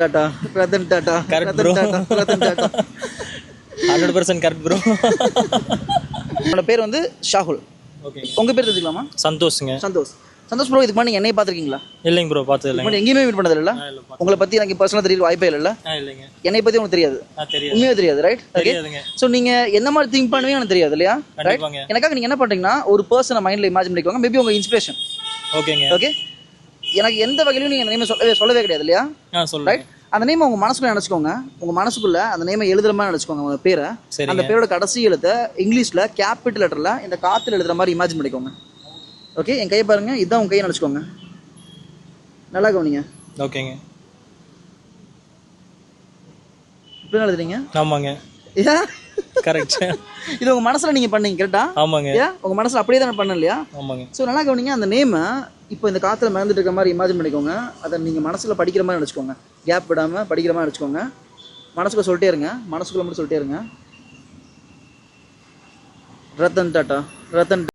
Tata Ratan Tata Correct Ratan bro. Tata Ratan Tata 100% correct bro. என்னோட பேர் வந்து ஷாகுல். ஓகே. உங்கள் பேர் தெரிஞ்சுக்கலாமா? சந்தோஷங்க. சந்தோஷ். சந்தோஷ் ப்ரோ, இதுக்கு முன்னாடி என்னைய பார்த்துருக்கீங்களா? இல்லைங்க ப்ரோ, பார்த்தது இதுக்கு இல்லைங்க. முன்னாடி எங்கேயுமே மீட் பண்ணது இல்லை. உங்களை பற்றி எனக்கு பர்சனலாக தெரியல வாய்ப்பே இல்லைல்ல. இல்லைங்க. என்னை பற்றி உங்களுக்கு தெரியாது, தெரியாது. உண்மையாக தெரியாது, ரைட்? ஓகே. தெரியாதுங்க. ஸோ நீங்கள் என்ன மாதிரி திங்க் பண்ணுவீங்க எனக்கு தெரியாது இல்லையா, ரைட்? கண்டிப்பாங்க. எனக்காக நீங்கள் என்ன பண்ணுறீங்கன்னா ஒரு பர்சனை மைண்டில் இமேஜின் பண்ணிக்கோங்க, மேபி உங்கள் இன்ஸ்பிரேஷன். ஓகேங்க. ஓகே. எனக்கு எந்த வகையிலும் நீங்கள் அந்த நேமை சொல்லவே கிடையாது இல்லையா, சொல்லுங்க. ரைட்? அந்த நேமை உங்கள் மனசுக்குள்ள நினச்சிக்கோங்க. உங்கள் மனசுக்குள்ள அந்த நேமை எழுதுற மாதிரி நினச்சிக்கோங்க. உங்கள் பேரை, அந்த பேரோட கடைசி எழுத்தை இங்கிலீஷில் கேபிட்டல் லெட்டரில் இந்த காற்றுல எழுதுற மாதிரி இமேஜின் பண்ணிக்கோங்க. ஓகே. என் கையை பாருங்க, இதுதான் உங்கள் கையை நினச்சிக்கோங்க. நல்லா கவனிங்க. ஓகேங்க. இப்படி எழுதுறீங்க. ஆமாங்க. ஏன் கரெக்ட். இது உங்கள் மனசில் நீங்கள் பண்ணீங்க கரெக்டா? ஆமாங்க. ஏன் உங்கள் மனசில் அப்படியே தானே பண்ண இல்லையா? ஆமாங்க. ஸோ நல்லா கவனிங்க. அந்த நேமை இப்போ இந்த காற்றுல மறந்துட்டு இருக்க மாதிரி இமேஜின் பண்ணிக்கோங்க. அதை நீங்கள் மனசில் படிக்கிற மாதிரி நினச்சிக்கோங்க. கேப் விடாமல் படிக்கிற மாதிரி நினச்சிக்கோங்க. மனசுக்குள்ள சொல்லிட்டே இருங்க, மனசுக்குள்ள மட்டும் சொல்லிட்டே இருங்க. ரத்தன் டாட்டா ரத்தன்